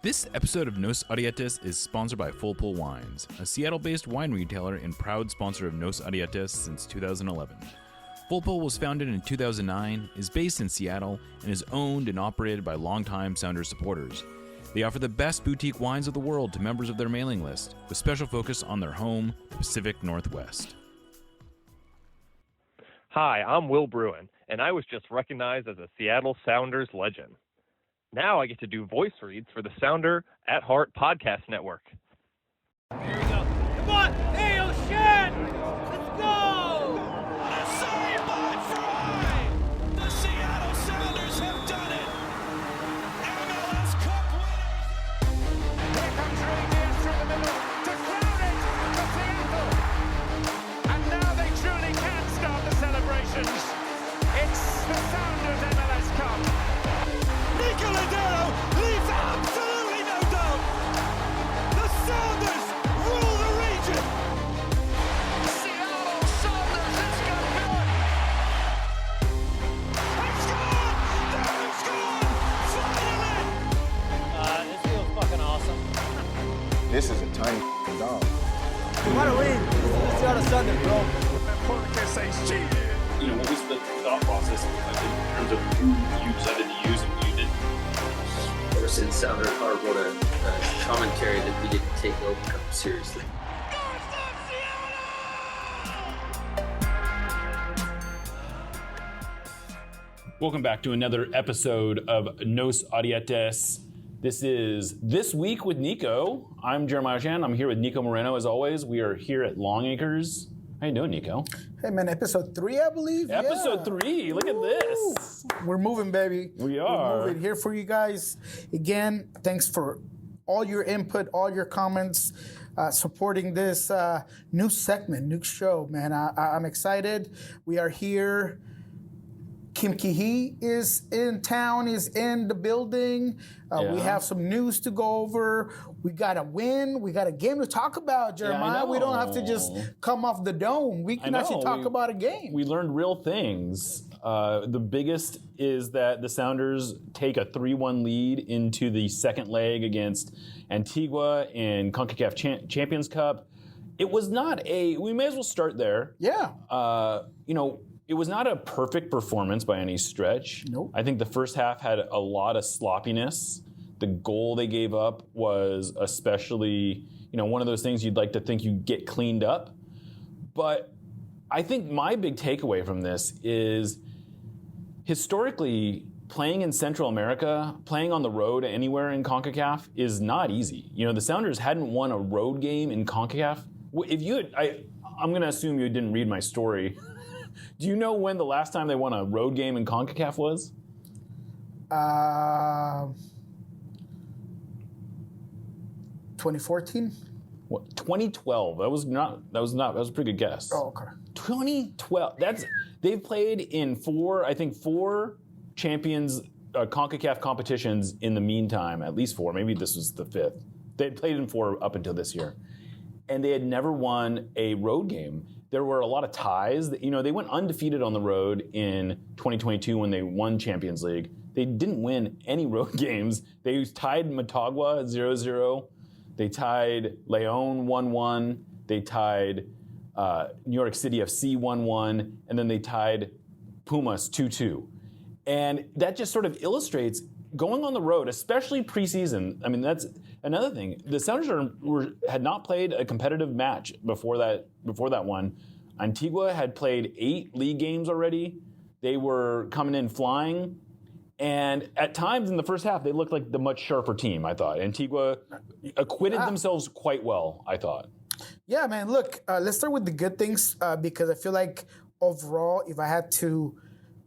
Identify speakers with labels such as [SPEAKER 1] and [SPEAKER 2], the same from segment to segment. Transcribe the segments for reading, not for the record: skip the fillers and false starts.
[SPEAKER 1] This episode of Nos Arietes is sponsored by Full Pull Wines, a Seattle-based wine retailer and proud sponsor of Nos Arietes since 2011. Full Pull was founded in 2009, is based in Seattle, and is owned and operated by longtime Sounders supporters. They offer the best boutique wines of the world to members of their mailing list, with special focus on their home, the Pacific Northwest.
[SPEAKER 2] Hi, I'm Will Bruin, and I was just recognized as a Seattle Sounders legend. Now I get to do voice reads for the Sounder at Heart podcast network.
[SPEAKER 3] Here we go. Come on! Hey, O'Shan! Let's go!
[SPEAKER 4] A save by Fry! The Seattle Sounders have done it! MLS Cup winners!
[SPEAKER 5] Here comes Rangers through the middle to crown it for Seattle! And now they truly can start the celebrations. It's the Sounders MLS Cup.
[SPEAKER 4] Nicolás Lodeiro leaves absolutely no doubt. The Sounders rule the region.
[SPEAKER 5] Seattle Sounders is campeón.
[SPEAKER 4] It's gone! It's gone! Finally!
[SPEAKER 3] This feels fucking awesome.
[SPEAKER 6] This is a tiny dog.
[SPEAKER 3] We want to win. It's Seattle Sounders, bro.
[SPEAKER 5] Porque says cheated.
[SPEAKER 7] You know, what was the thought process in terms of who you decided to use and who you didn't?
[SPEAKER 8] Ever since Sounder Carr wrote a commentary that we didn't take the Open Cup seriously.
[SPEAKER 1] Welcome back to another episode of Nos Arietes. This is This Week with Nico. I'm Jeremiah Shan. I'm here with Niko Moreno as always. We are here at Long Acres. How you doing, Nico?
[SPEAKER 9] Hey man, episode 3, I believe.
[SPEAKER 1] Episode 3. Look at this.
[SPEAKER 9] We're moving, baby.
[SPEAKER 1] We are.
[SPEAKER 9] We're moving here for you guys. Again, thanks for all your input, all your comments, supporting this new segment, new show, man. I'm excited. We are here. Kim Ki-hee is in town, is in the building. We have some news to go over. We got a win. We got a game to talk about, Jeremiah. We don't have to just come off the dome. We can actually talk about a game.
[SPEAKER 1] We learned real things. The biggest is that the Sounders take a 3-1 lead into the second leg against Antigua in CONCACAF Champions Cup. It was not we may as well start there.
[SPEAKER 9] Yeah.
[SPEAKER 1] It was not a perfect performance by any stretch.
[SPEAKER 9] Nope.
[SPEAKER 1] I think the first half had a lot of sloppiness. The goal they gave up was especially, one of those things you'd like to think you get cleaned up. But I think my big takeaway from this is historically playing in Central America, playing on the road anywhere in CONCACAF is not easy. The Sounders hadn't won a road game in CONCACAF. I'm going to assume you didn't read my story. Do you know when the last time they won a road game in CONCACAF was?
[SPEAKER 9] 2014?
[SPEAKER 1] What? 2012. That was a pretty good guess.
[SPEAKER 9] Oh, okay.
[SPEAKER 1] 2012. They've played in four champions CONCACAF competitions in the meantime, at least 4. Maybe this was the 5th. They'd played in 4 up until this year. And they had never won a road game. There were a lot of ties. They went undefeated on the road in 2022 when they won Champions League. They didn't win any road games. They tied Motagua 0-0. They tied León 1-1. They tied New York City FC 1-1. And then they tied Pumas 2-2. And that just sort of illustrates going on the road, especially preseason. I mean, that's another thing. The Sounders had not played a competitive match before that one. Antigua had played 8 league games already. They were coming in flying. And at times in the first half, they looked like the much sharper team, I thought. Antigua acquitted themselves quite well, I thought.
[SPEAKER 9] Yeah, man. Look, let's start with the good things because I feel like overall, if I had to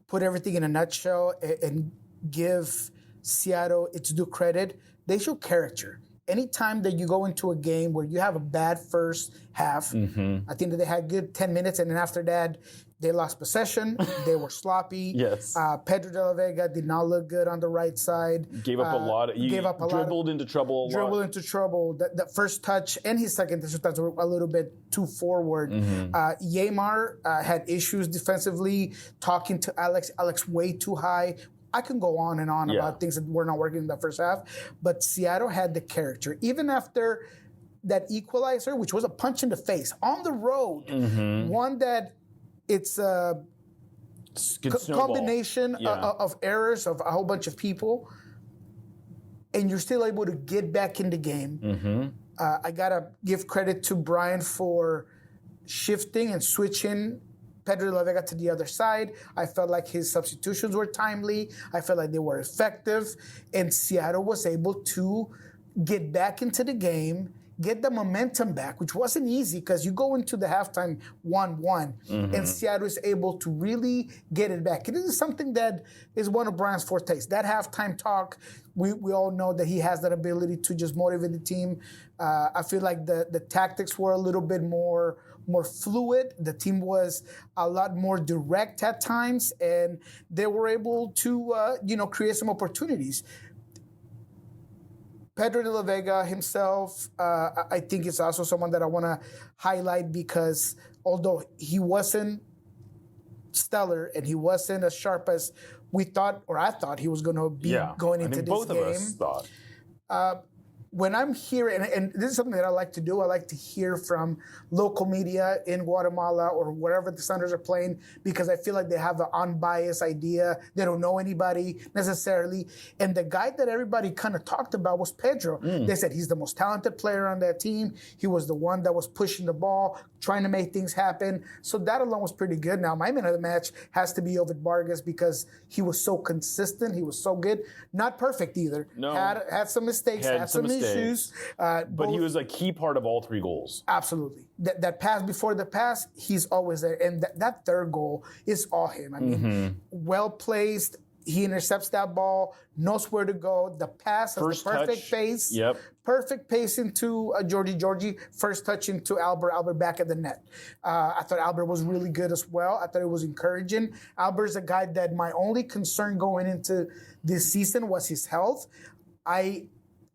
[SPEAKER 9] put everything in a nutshell and give Seattle its due credit, they show character. Anytime that you go into a game where you have a bad first half, I think that they had good 10 minutes, and then after that, they lost possession. They were sloppy.
[SPEAKER 1] Yes.
[SPEAKER 9] Pedro de la Vega did not look good on the right side.
[SPEAKER 1] Gave up a lot. Dribbled into trouble a lot.
[SPEAKER 9] Dribbled into trouble. The first touch and his second touch were a little bit too forward. Yamar had issues defensively, talking to Alex way too high. I can go on and on about things that were not working in the first half, but Seattle had the character. Even after that equalizer, which was a punch in the face, on the road, one that it's a combination of errors of a whole bunch of people, and you're still able to get back in the game. I got to give credit to Brian for shifting and switching Pedro de la Vega to the other side. I felt like his substitutions were timely. I felt like they were effective. And Seattle was able to get back into the game, get the momentum back, which wasn't easy because you go into the halftime 1-1, and Seattle is able to really get it back. It is something that is one of Brian's fortes. That halftime talk, we all know that he has that ability to just motivate the team. I feel like the tactics were a little bit more fluid. The team was a lot more direct at times, and they were able to create some opportunities. Pedro de la Vega himself, I think is also someone that I want to highlight because although he wasn't stellar and he wasn't as sharp as we thought, or I thought he was going to be going into this
[SPEAKER 1] both
[SPEAKER 9] game.
[SPEAKER 1] Both of us thought.
[SPEAKER 9] When I'm hearing, and this is something that I like to do, I like to hear from local media in Guatemala or wherever the Sounders are playing because I feel like they have an unbiased idea. They don't know anybody necessarily. And the guy that everybody kind of talked about was Pedro. They said he's the most talented player on that team. He was the one that was pushing the ball, trying to make things happen. So that alone was pretty good. Now, my man of the match has to be Ovid Vargas because he was so consistent. He was so good. Not perfect either.
[SPEAKER 1] No.
[SPEAKER 9] Had some mistakes, had some issues.
[SPEAKER 1] But he was a key part of all 3 goals.
[SPEAKER 9] Absolutely. That pass before the pass, he's always there. And that third goal is all him. I mean, well placed. He intercepts that ball, knows where to go. The pass has the perfect pace.
[SPEAKER 1] Yep.
[SPEAKER 9] Perfect pace into Georgie. First touch into Albert back at the net. I thought Albert was really good as well. I thought it was encouraging. Albert's a guy that my only concern going into this season was his health. I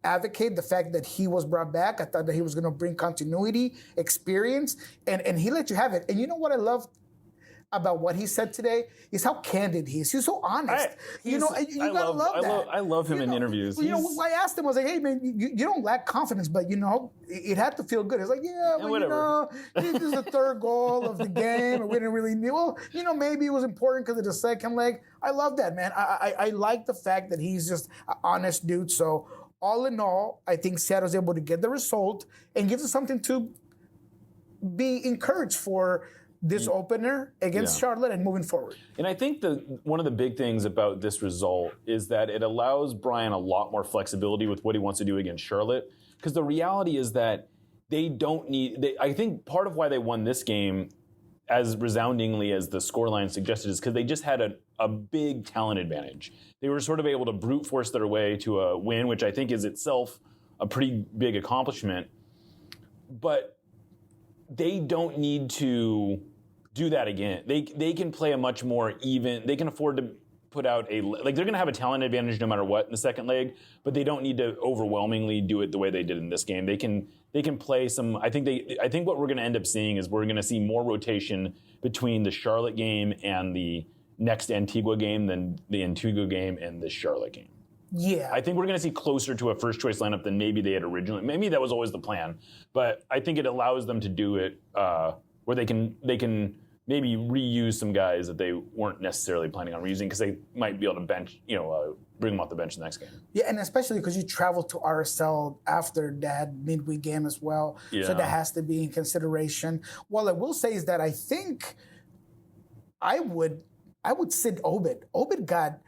[SPEAKER 9] advocate the fact that he was brought back. I thought that he was going to bring continuity, experience, and he let you have it. And you know what I love about what he said today is how candid he is. He's so honest. You gotta love that.
[SPEAKER 1] I love him in interviews.
[SPEAKER 9] I asked him, I was like, hey man, you don't lack confidence, but it had to feel good. It's like,
[SPEAKER 1] whatever.
[SPEAKER 9] This is the third goal of the game, and we didn't really maybe it was important because of the second leg. I love that, man. I like the fact that he's just an honest dude. So all in all, I think Seattle's able to get the result and gives us something to be encouraged for this opener against Charlotte and moving forward.
[SPEAKER 1] And I think one of the big things about this result is that it allows Brian a lot more flexibility with what he wants to do against Charlotte. Because the reality is that they don't need... I think part of why they won this game as resoundingly as the scoreline suggested is because they just had a big talent advantage. They were sort of able to brute force their way to a win, which I think is itself a pretty big accomplishment. But they don't need to do that again. They can play a much more even. They can afford to put out they're going to have a talent advantage no matter what in the second leg, but they don't need to overwhelmingly do it the way they did in this game. They can play some. I think what we're going to end up seeing is we're going to see more rotation between the Charlotte game and the next Antigua game than the Antigua game and the Charlotte game.
[SPEAKER 9] Yeah.
[SPEAKER 1] I think we're going to see closer to a first choice lineup than maybe they had originally. Maybe that was always the plan, but I think it allows them to do it where they can maybe reuse some guys that they weren't necessarily planning on reusing because they might be able to bench, bring them off the bench the next game.
[SPEAKER 9] Yeah, and especially because you traveled to RSL after that midweek game as well, so that has to be in consideration. What I will say is that I think I would sit Obed. Obed got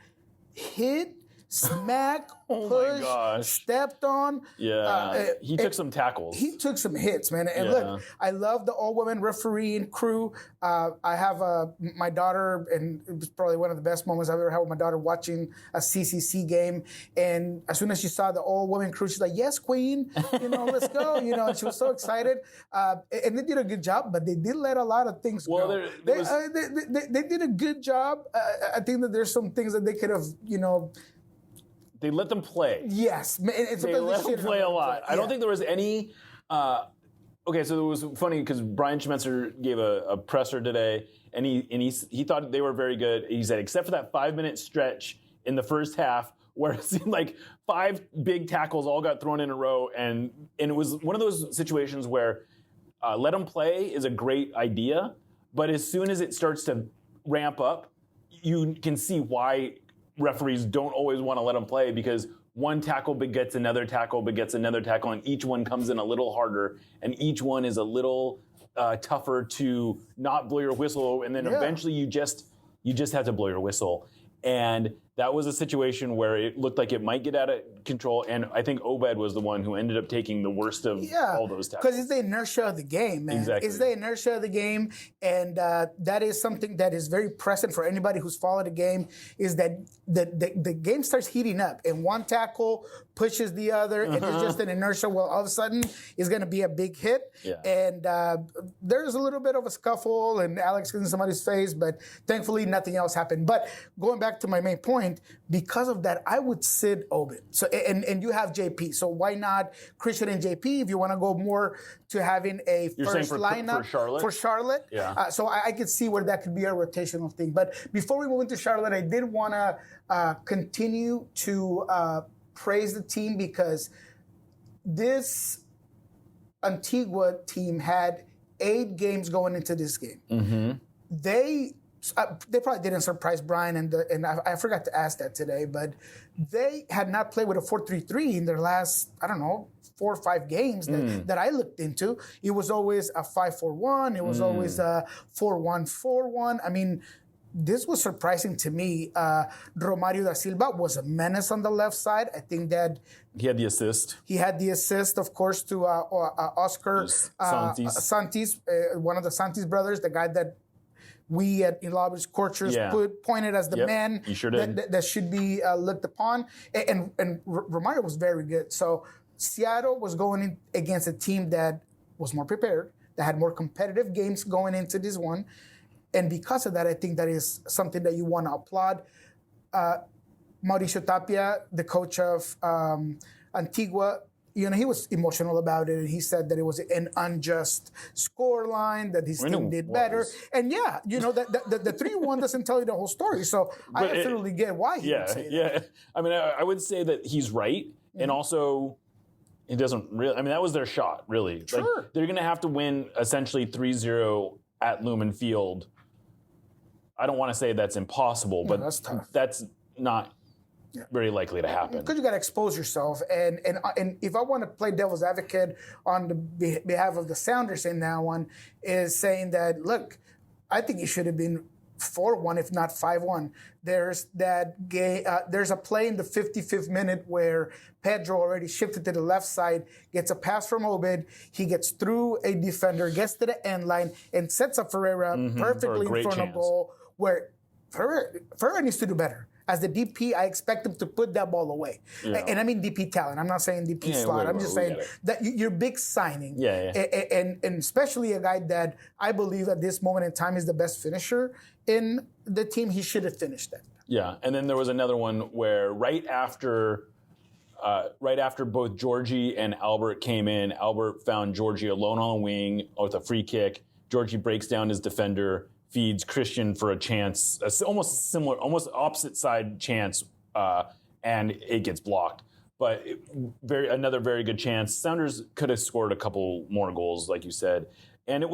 [SPEAKER 9] hit, smacked, pushed, stepped on.
[SPEAKER 1] Yeah, he took some tackles.
[SPEAKER 9] He took some hits, man. And look, I love the all-women refereeing crew. I have my daughter, and it was probably one of the best moments I've ever had with my daughter watching a CCC game. And as soon as she saw the all-women crew, she's like, "Yes, queen, let's go." And she was so excited. And they did a good job, but they did let a lot of things go. They did a good job. I think that there's some things that they could have,
[SPEAKER 1] They let them play.
[SPEAKER 9] Yes.
[SPEAKER 1] They let them play a lot. I don't think there was any... okay, so it was funny because Brian Schmetzer gave a presser today, and he thought they were very good. He said, except for that 5-minute stretch in the first half where it seemed like 5 big tackles all got thrown in a row, and it was one of those situations where let them play is a great idea, but as soon as it starts to ramp up, you can see why referees don't always want to let them play, because one tackle begets another tackle, and each one comes in a little harder, and each one is a little tougher to not blow your whistle, and then eventually you just have to blow your whistle. And that was a situation where it looked like it might get out of control, and I think Obed was the one who ended up taking the worst of all those tackles.
[SPEAKER 9] Because it's the inertia of the game, man.
[SPEAKER 1] Exactly.
[SPEAKER 9] It's the inertia of the game, and that is something that is very present for anybody who's followed the game, is that the game starts heating up, and one tackle pushes the other, and it's just an inertia. Well, all of a sudden, it's going to be a big hit, and there's a little bit of a scuffle, and Alex gets in somebody's face, but thankfully nothing else happened. But going back to my main point, because of that, I would sit Obed. So and you have JP. So why not Christian and JP if you want to go more to having a first lineup
[SPEAKER 1] for
[SPEAKER 9] Charlotte?
[SPEAKER 1] Yeah.
[SPEAKER 9] So I could see where that could be a rotational thing. But before we move into Charlotte, I did want to continue to praise the team, because this Antigua team had 8 games going into this game.
[SPEAKER 1] Mm-hmm.
[SPEAKER 9] They probably didn't surprise Brian, and I forgot to ask that today, but they had not played with a 4-3-3 in their last, 4 or 5 games that I looked into. It was always a 5-4-1. It was always a 4-1-4-1. I mean, this was surprising to me. Romario da Silva was a menace on the left side. I think that
[SPEAKER 1] he had the assist.
[SPEAKER 9] He had the assist, of course, to Oscar Santis, one of the Santis brothers, the guy that we at Ilobis Corchers pointed as the man that should be looked upon. And Romario was very good. So Seattle was going in against a team that was more prepared, that had more competitive games going into this one. And because of that, I think that is something that you want to applaud. Mauricio Tapia, the coach of Antigua, he was emotional about it, and he said that it was an unjust score line, that his team did better. And that the 3-1 doesn't tell you the whole story. So I absolutely get why he would say that.
[SPEAKER 1] Yeah. I mean, I would say that he's right, and also it doesn't really. I mean, that was their shot, really.
[SPEAKER 9] Sure.
[SPEAKER 1] Like, they're going to have to win essentially 3-0 at Lumen Field. I don't want to say that's impossible, but
[SPEAKER 9] that's tough.
[SPEAKER 1] That's not very likely to happen.
[SPEAKER 9] Because you got to expose yourself. And if I want to play devil's advocate on the behalf of the Sounders in that one, is saying that, look, I think it should have been 4-1, if not 5-1. There's that there's a play in the 55th minute where Pedro already shifted to the left side, gets a pass from Obed, he gets through a defender, gets to the end line, and sets up Ferreira perfectly in front of goal, where Ferreira needs to do better. As the DP, I expect him to put that ball away. Yeah. And I mean DP talent. I'm not saying DP slot. I'm just saying that your big signing. And especially a guy that I believe at this moment in time is the best finisher in the team. He should have finished that.
[SPEAKER 1] Yeah, and then there was another one where right after both Georgie and Albert came in, Albert found Georgie alone on the wing with a free kick. Georgie breaks down his defender, feeds Christian for a chance, almost similar, almost opposite side chance, and it gets blocked. But another very good chance. Sounders could have scored a couple more goals, like you said. And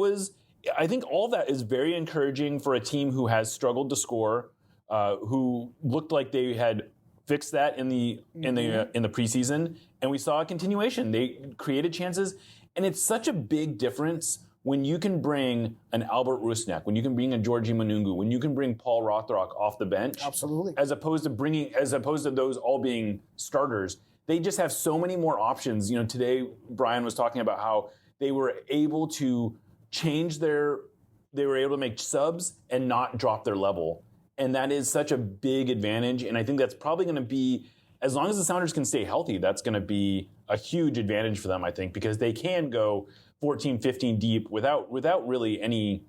[SPEAKER 1] I think all that is very encouraging for a team who has struggled to score, who looked like they had fixed that in the preseason, and we saw a continuation. They created chances, and it's such a big difference when you can bring an Albert Rusnak, when you can bring a Georgie Manungu, when you can bring Paul Rothrock off the bench,
[SPEAKER 9] absolutely,
[SPEAKER 1] as opposed to those all being starters. They just have so many more options. Today Brian was talking about how they were able to they were able to make subs and not drop their level. And that is such a big advantage. And I think that's probably going to be, as long as the Sounders can stay healthy, that's going to be a huge advantage for them, I think, because they can go 14, 15 deep without really any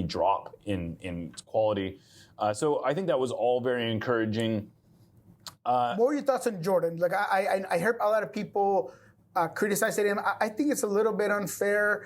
[SPEAKER 1] drop in quality. So I think that was all very encouraging.
[SPEAKER 9] What were your thoughts on Jordan? Like I heard a lot of people criticizing him. I think it's a little bit unfair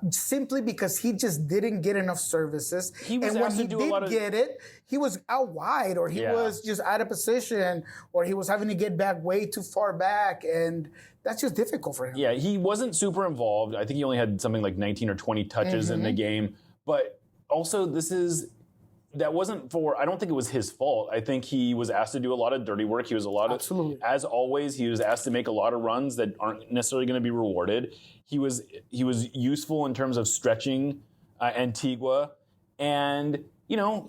[SPEAKER 9] simply because he just didn't get enough services.
[SPEAKER 1] He was
[SPEAKER 9] and when
[SPEAKER 1] asked to
[SPEAKER 9] he
[SPEAKER 1] do
[SPEAKER 9] did
[SPEAKER 1] a lot of-
[SPEAKER 9] get it, he was out wide, or he was just out of position, or he was having to get back way too far back, and that's just difficult for him.
[SPEAKER 1] Yeah, he wasn't super involved. I think he only had something like 19 or 20 touches in the game. But also, that wasn't for, I don't think it was his fault. I think he was asked to do a lot of dirty work. He was
[SPEAKER 9] Absolutely.
[SPEAKER 1] As always, he was asked to make a lot of runs that aren't necessarily going to be rewarded. He was useful in terms of stretching Antigua, and he'll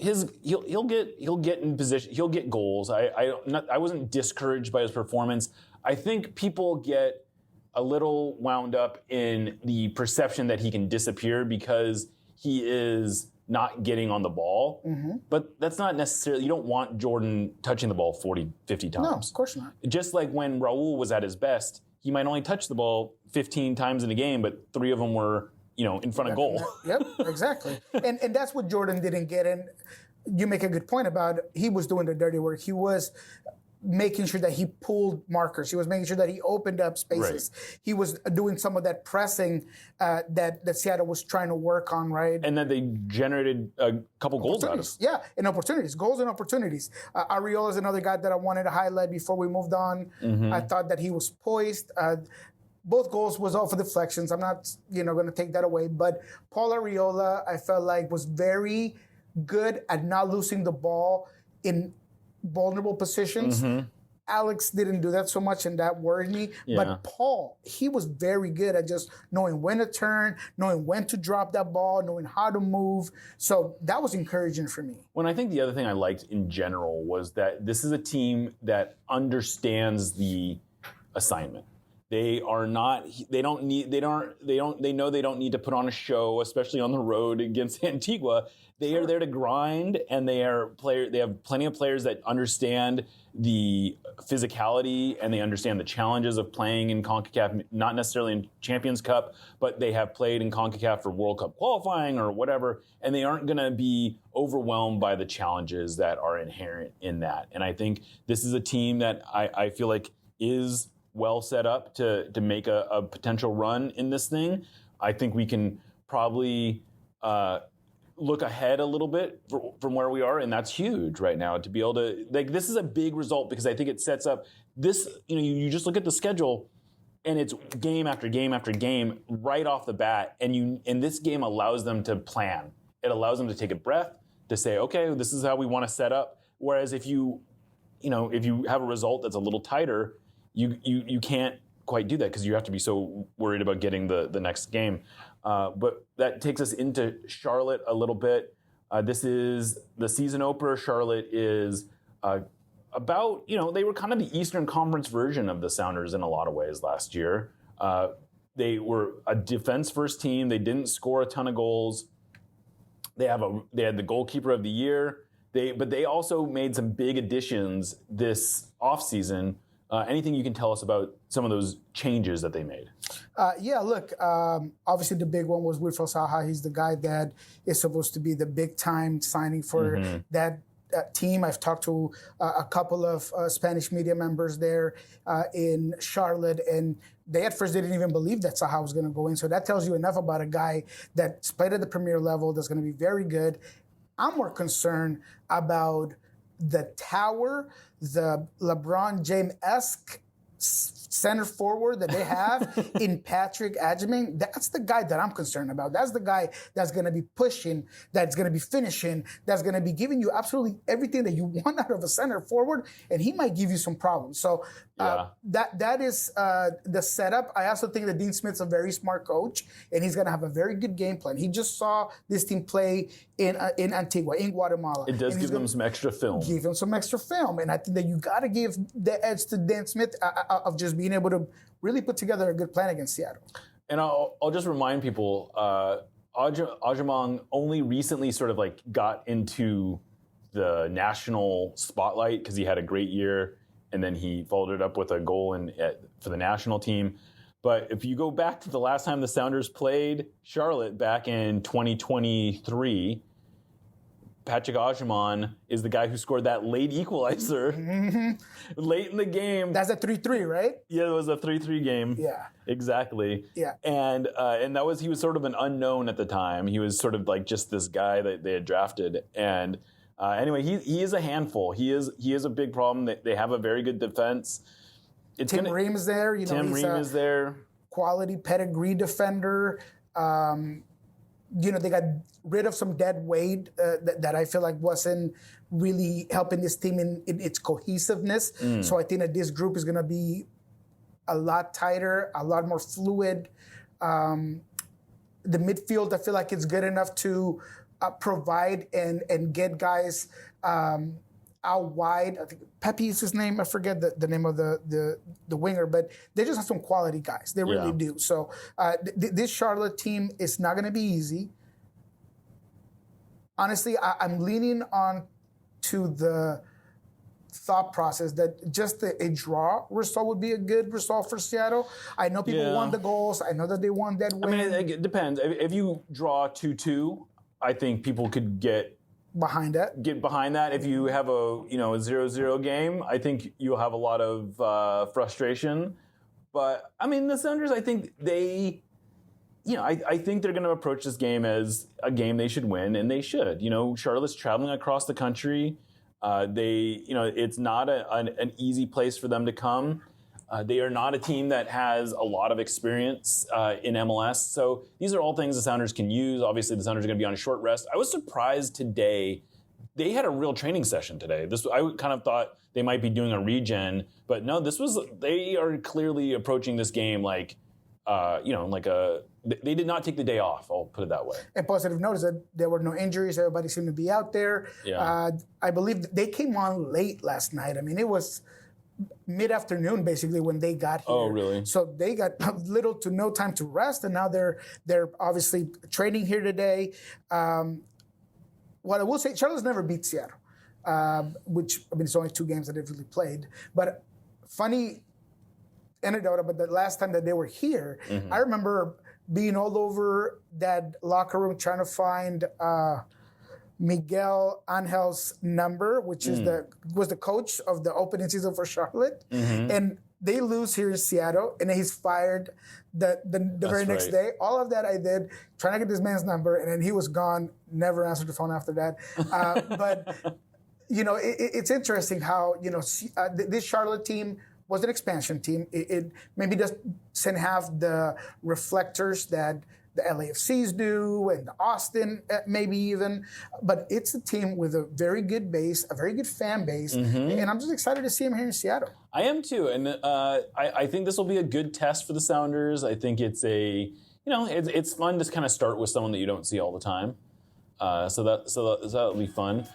[SPEAKER 1] get in position. He'll get goals. I wasn't discouraged by his performance. I think people get a little wound up in the perception that he can disappear because he is not getting on the ball. But that's not necessarily, you don't want Jordan touching the ball 40, 50 times.
[SPEAKER 9] No, of course not.
[SPEAKER 1] Just like when Raul was at his best, he might only touch the ball 15 times in a game, but 3 of them were, in front of goal.
[SPEAKER 9] Yep, exactly. and that's what Jordan didn't get. And you make a good point about he was doing the dirty work. He was making sure that he pulled markers. He was making sure that he opened up spaces. Right. He was doing some of that pressing that Seattle was trying to work on, right?
[SPEAKER 1] And then they generated a couple goals out of it.
[SPEAKER 9] Yeah, and opportunities. Goals and opportunities. Arriola is another guy that I wanted to highlight before we moved on. I thought that he was poised. Both goals was off of deflections. I'm not, going to take that away. But Paul Arriola, I felt like, was very good at not losing the ball in vulnerable positions. Alex didn't do that so much, and that worried me. Yeah. But Paul, he was very good at just knowing when to turn, knowing when to drop that ball, knowing how to move. So that was encouraging for me.
[SPEAKER 1] When I think the other thing I liked in general was that this is a team that understands the assignment. They know they don't need to put on a show, especially on the road against Antigua. They are there to grind, and they have plenty of players that understand the physicality, and they understand the challenges of playing in CONCACAF, not necessarily in Champions Cup, but they have played in CONCACAF for World Cup qualifying or whatever, and they aren't going to be overwhelmed by the challenges that are inherent in that. And I think this is a team that I feel like is well set up to make a potential run in this thing. I think we can probably look ahead a little bit from where we are, and that's huge right now to be able to, this is a big result because I think it sets up this, you just look at the schedule and it's game after game after game right off the bat, and this game allows them to plan. It allows them to take a breath, to say, okay, this is how we want to set up. Whereas if you have a result that's a little tighter, you can't quite do that because you have to be so worried about getting the next game. But that takes us into Charlotte a little bit. This is the season opener. Charlotte is about, they were kind of the Eastern Conference version of the Sounders in a lot of ways last year. They were a defense-first team. They didn't score a ton of goals. They had the goalkeeper of the year. But they also made some big additions this offseason. Anything you can tell us about some of those changes that they made?
[SPEAKER 9] Look, obviously the big one was Wilfred Saha. He's the guy that is supposed to be the big-time signing for that team. I've talked to a couple of Spanish media members there in Charlotte, and they at first didn't even believe that Saha was going to go in. So that tells you enough about a guy that's played at the Premier level, that's going to be very good. I'm more concerned about the tower, the LeBron James-esque center forward that they have in Patrick Adjemang. That's the guy that I'm concerned about. That's the guy that's going to be pushing, that's going to be finishing, that's going to be giving you absolutely everything that you want out of a center forward, and he might give you some problems. So that is the setup. I also think that Dean Smith's a very smart coach, and he's going to have a very good game plan. He just saw this team play in Antigua, in Guatemala.
[SPEAKER 1] It does give them some extra film.
[SPEAKER 9] Give him some extra film, and I think that you got to give the edge to Dan Smith of just being able to really put together a good plan against Seattle.
[SPEAKER 1] And I'll just remind people, Adjemang only recently sort of got into the national spotlight because he had a great year, and then he followed it up with a goal for the national team. But if you go back to the last time the Sounders played Charlotte back in 2023, Patrick Ajuman is the guy who scored that late equalizer late in the game.
[SPEAKER 9] That's a 3-3, right?
[SPEAKER 1] Yeah, it was a 3-3 game.
[SPEAKER 9] Yeah.
[SPEAKER 1] Exactly.
[SPEAKER 9] Yeah.
[SPEAKER 1] And he was sort of an unknown at the time. He was sort of like just this guy that they had drafted. And anyway, he is a handful. He is a big problem. They have a very good defense.
[SPEAKER 9] Tim Ream is there.
[SPEAKER 1] Tim Ream is there.
[SPEAKER 9] Quality pedigree defender. They got rid of some dead weight that I feel like wasn't really helping this team in its cohesiveness. So I think that this group is going to be a lot tighter, a lot more fluid. The midfield, I feel like it's good enough to provide and get guys out wide. I think Pepe is his name. I forget the name of the winger, but they just have some quality guys. They really do. So this Charlotte team is not going to be easy. Honestly, I'm leaning on to the thought process that just a draw result would be a good result for Seattle. I know people want the goals. I know that they want that win.
[SPEAKER 1] I mean, it depends. If you draw 2-2, I think people could get behind that. If you have a 0-0 game, I think you'll have a lot of frustration. But I mean, the Sounders, I think I think they're going to approach this game as a game they should win, and they should. Charlotte's traveling across the country. It's not an easy place for them to come. They are not a team that has a lot of experience in MLS. So these are all things the Sounders can use. Obviously, the Sounders are going to be on a short rest. I was surprised today. They had a real training session today. I kind of thought they might be doing a regen, but no, they are clearly approaching this game like they did not take the day off. I'll put it that way.
[SPEAKER 9] And positive note is that there were no injuries. Everybody seemed to be out there.
[SPEAKER 1] Yeah.
[SPEAKER 9] I believe they came on late last night. I mean, it was mid-afternoon basically when they got here.
[SPEAKER 1] Oh, really?
[SPEAKER 9] So they got little to no time to rest, and now they're obviously training here today. What I will say, Charlotte's never beat Seattle, which, I mean, it's only 2 games that they've really played. But funny anecdote about the last time that they were here, I remember being all over that locker room trying to find Miguel Angel's number, which was the coach of the opening season for Charlotte. And they lose here in Seattle, and he's fired the very next day. All of that I did, trying to get this man's number, and then he was gone, never answered the phone after that. But, it's interesting how, this Charlotte team was an expansion team. It maybe doesn't have the reflectors that the LAFCs do and the Austin maybe even, but it's a team with a very good base, a very good fan base, and I'm just excited to see him here in Seattle. I
[SPEAKER 1] am too, and I think this will be a good test for the Sounders. I think it's it's fun to kind of start with someone that you don't see all the time, so that'll be fun.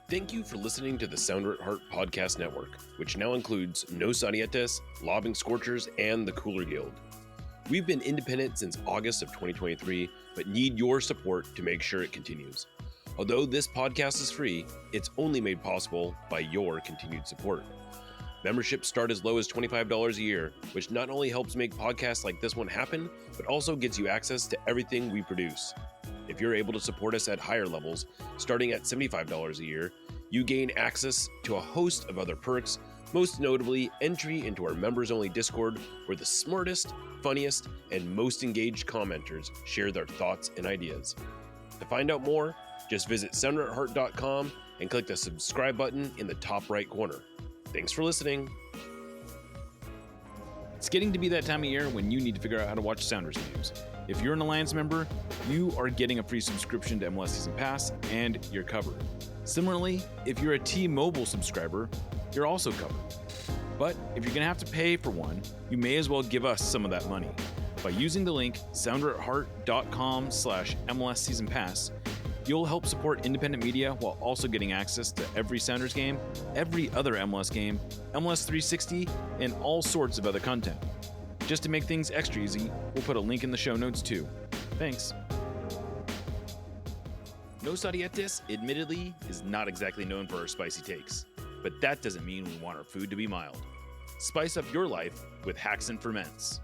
[SPEAKER 10] Thank you for listening to the Sounder at Heart Podcast Network, which now includes Nos Arietes, Lobbing Scorchers, and the Cooler Guild. We've been independent since August of 2023, but need your support to make sure it continues. Although this podcast is free, it's only made possible by your continued support. Memberships start as low as $25 a year, which not only helps make podcasts like this one happen, but also gets you access to everything we produce. If you're able to support us at higher levels, starting at $75 a year, you gain access to a host of other perks, most notably entry into our members-only Discord, where the smartest, funniest, and most engaged commenters share their thoughts and ideas. To find out more, just visit sounderatheart.com and click the subscribe button in the top right corner. Thanks for listening.
[SPEAKER 11] It's getting to be that time of year when you need to figure out how to watch Sounders games. If you're an Alliance member, you are getting a free subscription to MLS Season Pass, and you're covered. Similarly, if you're a T-Mobile subscriber, you're also covered. But if you're going to have to pay for one, you may as well give us some of that money. By using the link sounderatheart.com/MLS Season Pass, you'll help support independent media while also getting access to every Sounders game, every other MLS game, MLS 360, and all sorts of other content. Just to make things extra easy, we'll put a link in the show notes too. Thanks. Nos Arietes, admittedly, is not exactly known for our spicy takes, but that doesn't mean we want our food to be mild. Spice up your life with Hacks and Ferments.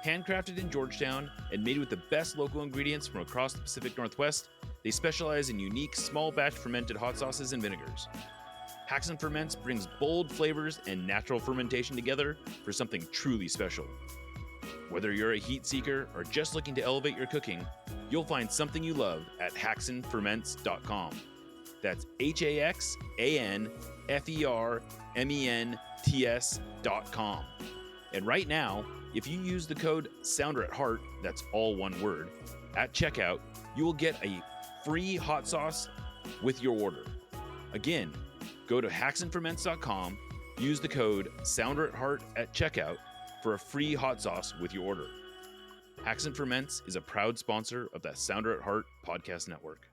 [SPEAKER 11] Handcrafted in Georgetown and made with the best local ingredients from across the Pacific Northwest, They specialize in unique small batch fermented hot sauces and vinegars. Haxon Ferments brings bold flavors and natural fermentation together for something truly special. Whether you're a heat seeker or just looking to elevate your cooking, you'll find something you love at haxonferments.com. That's HAXANFERMENTS.com. And right now, if you use the code SOUNDERATHEART, that's all one word, at checkout, you will get a free hot sauce with your order. Again, go to haxonferments.com, use the code SOUNDERATHEART at checkout for a free hot sauce with your order. Haxon Ferments is a proud sponsor of the Sounder at Heart podcast network.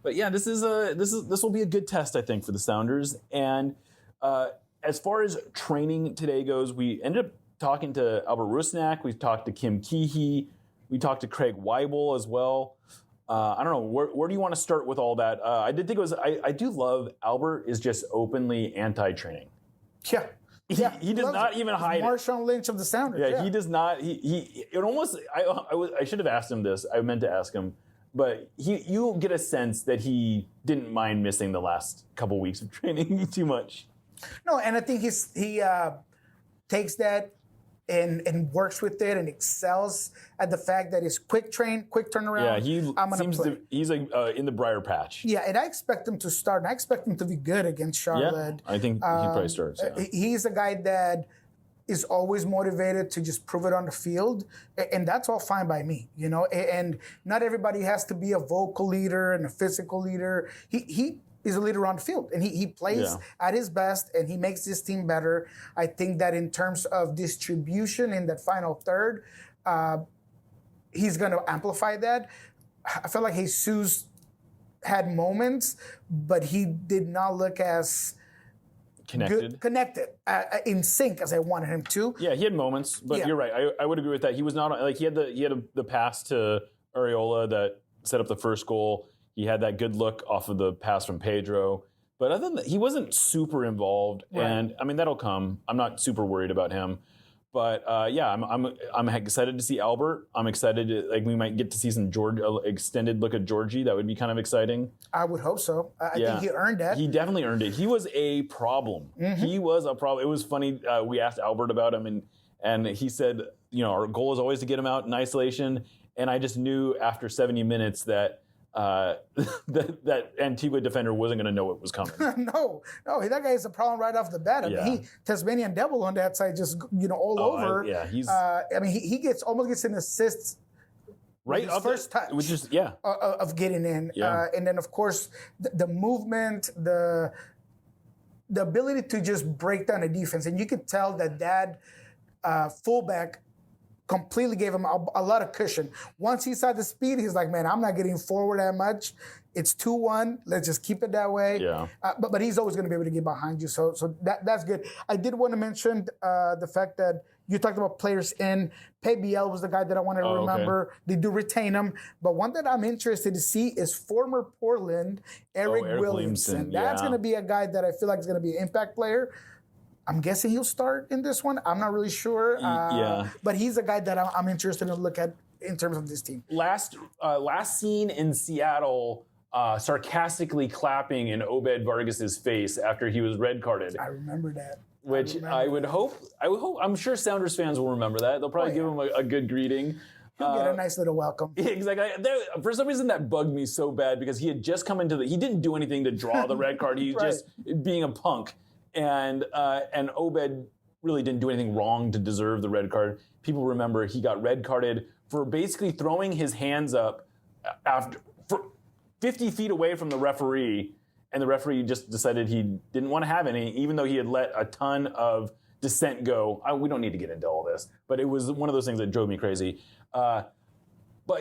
[SPEAKER 1] But yeah, this will be a good test, I think, for the Sounders. And as far as training today goes, we ended up talking to Albert Rusnak, we talked to Kim Keehee, we talked to Craig Weibel as well. I don't know, where do you want to start with all that? I did think it was, I do love Albert is just openly anti-training.
[SPEAKER 9] Yeah.
[SPEAKER 1] He does not even hide it.
[SPEAKER 9] Marshawn Lynch of the Sounders.
[SPEAKER 1] Yeah, he does not. It almost. I should have asked him this. I meant to ask him, but you get a sense that he didn't mind missing the last couple weeks of training too much.
[SPEAKER 9] No, and I think he takes that and works with it and excels at the fact that it's quick turnaround.
[SPEAKER 1] Yeah, he's like in the briar patch.
[SPEAKER 9] Yeah, and I expect him to start, and I expect him to be good against Charlotte.
[SPEAKER 1] Yeah, I think he probably starts. Yeah.
[SPEAKER 9] He's a guy that is always motivated to just prove it on the field, and that's all fine by me, you know. And not everybody has to be a vocal leader and a physical leader. He is a leader on the field, and he plays at his best, and he makes this team better. I think that in terms of distribution in that final third, he's going to amplify that. I felt like Jesus had moments, but he did not look as connected, in sync as I wanted him to.
[SPEAKER 1] Yeah, he had moments, but you're right. I would agree with that. He was not like he had the pass to Areola that set up the first goal. He had that good look off of the pass from Pedro. But other than that, he wasn't super involved. Right. And, I mean, that'll come. I'm not super worried about him. But, I'm excited to see Albert. I'm excited we might get to see some extended look at Georgie. That would be kind of exciting.
[SPEAKER 9] I would hope so. I think he earned that.
[SPEAKER 1] He definitely earned it. He was a problem. Mm-hmm. He was a problem. It was funny. We asked Albert about him, and he said, our goal is always to get him out in isolation. And I just knew after 70 minutes that that Antigua defender wasn't going to know what was coming.
[SPEAKER 9] No, that guy is a problem right off the bat. I mean, he Tasmanian Devil on that side, just all over.
[SPEAKER 1] He's.
[SPEAKER 9] He almost gets an assist.
[SPEAKER 1] Right,
[SPEAKER 9] his first touch,
[SPEAKER 1] which is
[SPEAKER 9] of getting in, and then of course the movement, the ability to just break down a defense, and you could tell that fullback completely gave him a lot of cushion. Once he saw the speed, he's like, man, I'm not getting forward that much. It's 2-1. Let's just keep it that way.
[SPEAKER 1] Yeah.
[SPEAKER 9] But he's always going to be able to get behind you. So that's good. I did want to mention the fact that you talked about players in. Biel was the guy that I wanted to remember. Okay. They do retain him. But one that I'm interested to see is former Portland, Eric Williamson. That's going to be a guy that I feel like is going to be an impact player. I'm guessing he'll start in this one. I'm not really sure. But he's a guy that I'm interested to look at in terms of this team.
[SPEAKER 1] Last scene in Seattle, sarcastically clapping in Obed Vargas's face after he was red carded.
[SPEAKER 9] I remember that.
[SPEAKER 1] Which I would hope. I'm sure Sounders fans will remember that. They'll probably give him a good greeting.
[SPEAKER 9] He'll get a nice little welcome.
[SPEAKER 1] Exactly. For some reason, that bugged me so bad because he had just come into he didn't do anything to draw the red card. He's just being a punk. And Obed really didn't do anything wrong to deserve the red card. People remember he got red carded for basically throwing his hands up for 50 feet away from the referee, and the referee just decided he didn't want to have any, even though he had let a ton of dissent go. We don't need to get into all this, but it was one of those things that drove me crazy. But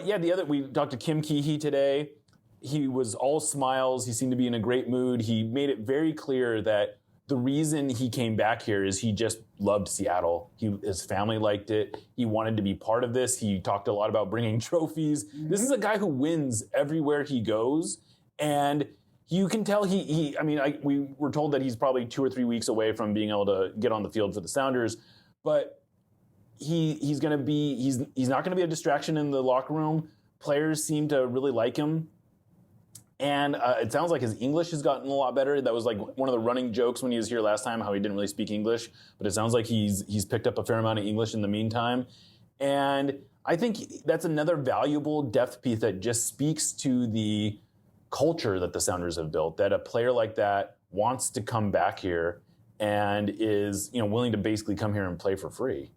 [SPEAKER 1] yeah, we talked to Kim Keehee today. He was all smiles. He seemed to be in a great mood. He made it very clear that the reason he came back here is he just loved Seattle. His family liked it. He wanted to be part of this. He talked a lot about bringing trophies. Mm-hmm. This is a guy who wins everywhere he goes. And you can tell we were told that he's probably 2 or 3 weeks away from being able to get on the field for the Sounders. But he's not going to be a distraction in the locker room. Players seem to really like him. And it sounds like his English has gotten a lot better. That was like one of the running jokes when he was here last time, how he didn't really speak English. But it sounds like he's picked up a fair amount of English in the meantime. And I think that's another valuable depth piece that just speaks to the culture that the Sounders have built, that a player like that wants to come back here and is willing to basically come here and play for free.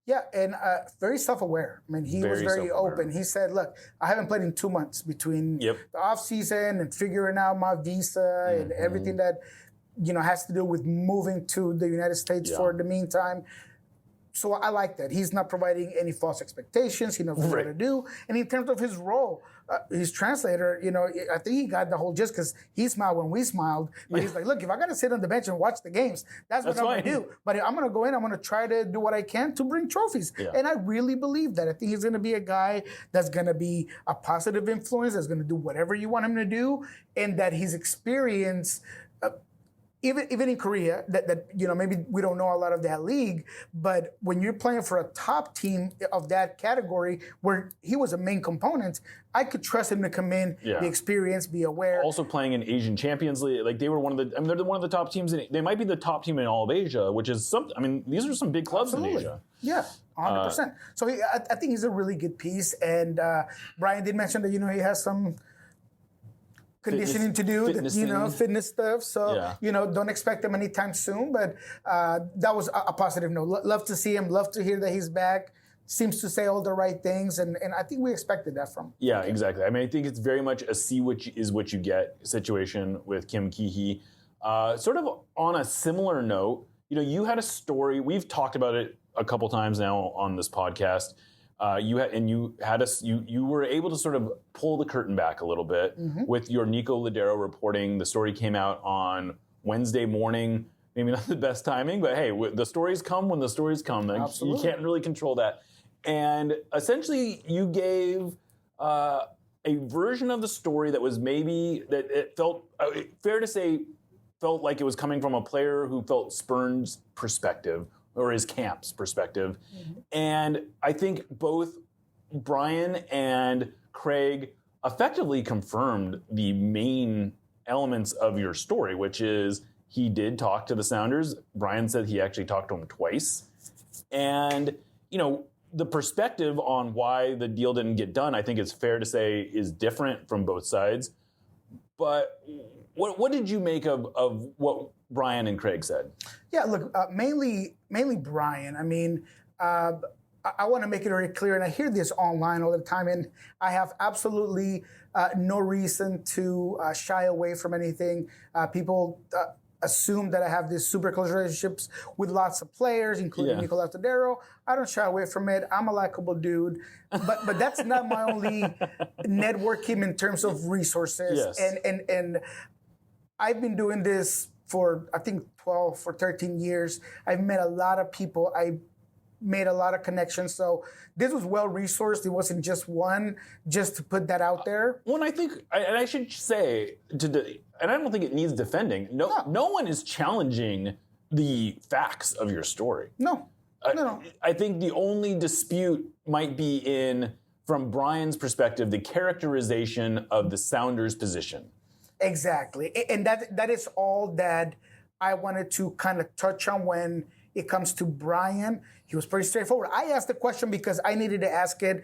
[SPEAKER 9] Yeah, and very self-aware. I mean, he was very open. He said, look, I haven't played in 2 months between the off-season and figuring out my visa and everything that, has to do with moving to the United States for the meantime. So I like that. He's not providing any false expectations. He knows what to do. And in terms of his role, his translator, I think he got the whole gist because he smiled when we smiled. But he's like, look, if I got to sit on the bench and watch the games, that's what I'm going to do. But I'm going to go in. I'm going to try to do what I can to bring trophies. Yeah. And I really believe that. I think he's going to be a guy that's going to be a positive influence, that's going to do whatever you want him to do, and that his experience even in Korea, that maybe we don't know a lot of that league, but when you're playing for a top team of that category where he was a main component, I could trust him to come in, be experienced, be aware.
[SPEAKER 1] Also playing in Asian Champions League, like they were they're one of the top teams. They might be the top team in all of Asia, which is something. I mean, these are some big clubs in Asia.
[SPEAKER 9] Yeah. 100%. So I think he's a really good piece. And Brian did mention that, he has some conditioning to do, fitness stuff. So, don't expect him anytime soon. But that was a positive note. Love to see him. Love to hear that he's back. Seems to say all the right things. And I think we expected that from him.
[SPEAKER 1] Yeah, exactly. I mean, I think it's very much a see what is what you get situation with Kim Ki-hee. Sort of on a similar note, you had a story. We've talked about it a couple times now on this podcast. You were able to sort of pull the curtain back a little bit with your Nico Lodeiro reporting. The story came out on Wednesday morning. Maybe not the best timing, but hey, the stories come when the stories come. You can't really control that. And essentially, you gave a version of the story that was maybe that it felt fair to say felt like it was coming from a player who felt Spurn's perspective, or his camp's perspective. And I think both Brian and Craig effectively confirmed the main elements of your story, which is he did talk to the Sounders. Brian said he actually talked to them twice. And, the perspective on why the deal didn't get done, I think it's fair to say is different from both sides. But what did you make of what Brian and Craig said?
[SPEAKER 9] Yeah, look, mainly Brian. I mean, I want to make it very clear, and I hear this online all the time, and I have absolutely no reason to shy away from anything. People assume that I have these super close relationships with lots of players, including Nicolás Lodeiro. I don't shy away from it. I'm a likable dude, but that's not my only networking in terms of resources.
[SPEAKER 1] Yes.
[SPEAKER 9] And I've been doing this for, I think, 12 or 13 years. I've met a lot of people. I made a lot of connections. So this was well-resourced. It wasn't just one, just to put that out there.
[SPEAKER 1] Well, and I think, and I should say, and I don't think it needs defending. No one is challenging the facts of your story.
[SPEAKER 9] No.
[SPEAKER 1] I think the only dispute might be from Brian's perspective, the characterization of the Sounders' position.
[SPEAKER 9] Exactly. And that is all that I wanted to kind of touch on when it comes to Brian. He was pretty straightforward. I asked the question because I needed to ask it.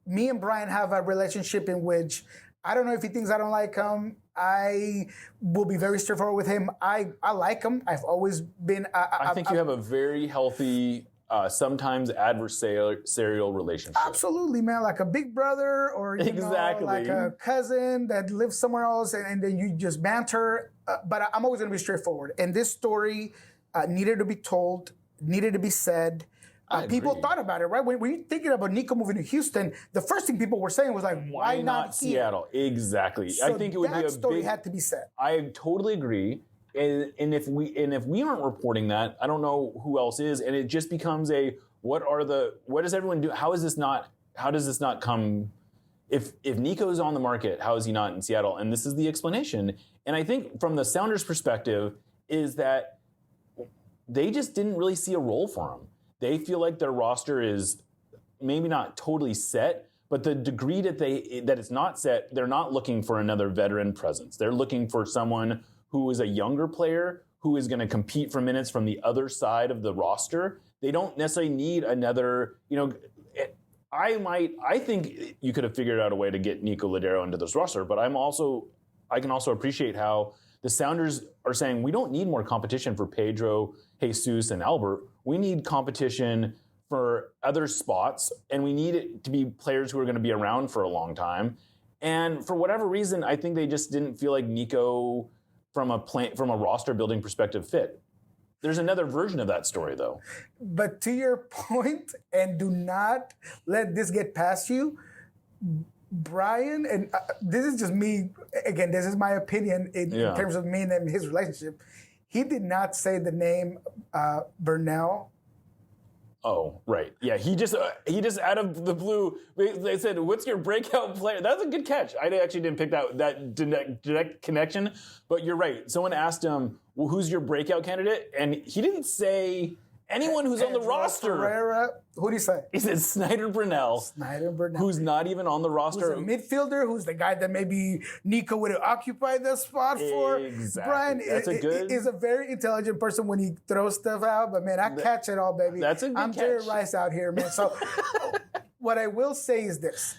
[SPEAKER 9] Me and Brian have a relationship in which I don't know if he thinks I don't like him. I will be very straightforward with him. I like him. I've always been...
[SPEAKER 1] I think you have a very healthy, sometimes adversarial relationship.
[SPEAKER 9] Absolutely, man. Like a big brother or like a cousin that lives somewhere else and then you just banter. But I'm always going to be straightforward. And this story needed to be told, needed to be said. People thought about it, right? When you're thinking about Nico moving to Houston, the first thing people were saying was like, why not
[SPEAKER 1] Seattle? Exactly.
[SPEAKER 9] So
[SPEAKER 1] I think it would be a
[SPEAKER 9] story had to be said.
[SPEAKER 1] I totally agree. And if we aren't reporting that, I don't know who else is. And it just becomes what does everyone do? How does this not come? If Nico's on the market, how is he not in Seattle? And this is the explanation. And I think from the Sounders' perspective is that they just didn't really see a role for him. They feel like their roster is maybe not totally set, But the degree that it's not set, they're not looking for another veteran presence. They're looking for someone who is a younger player who is going to compete for minutes from the other side of the roster. They don't necessarily need another, I think you could have figured out a way to get Nico Lodeiro into this roster, but I can also appreciate how the Sounders are saying we don't need more competition for Pedro, Jesus, and Albert. We need competition for other spots, and we need it to be players who are going to be around for a long time. And for whatever reason, I think they just didn't feel like Nico, from a roster building perspective, fit. There's another version of that story, though.
[SPEAKER 9] But to your point, and do not let this get past you, Brian, and this is just me, again, this is my opinion in terms of me and his relationship. He did not say the name Burnell.
[SPEAKER 1] Oh, right. Yeah, he just out of the blue, they said, what's your breakout player? That's a good catch. I actually didn't pick that direct connection, but you're right. Someone asked him, well, who's your breakout candidate? And he didn't say anyone who's on the roster.
[SPEAKER 9] Ferreira. Who did he say?
[SPEAKER 1] He said Snyder Brunell. Who's not even on the roster.
[SPEAKER 9] Who's a midfielder, who's the guy that maybe Nico would have occupied the spot for.
[SPEAKER 1] Exactly.
[SPEAKER 9] Brian is a very intelligent person when he throws stuff out, but man, I catch it all, baby.
[SPEAKER 1] That's a good
[SPEAKER 9] I'm
[SPEAKER 1] catch.
[SPEAKER 9] Jerry Rice out here, man. So what I will say is this.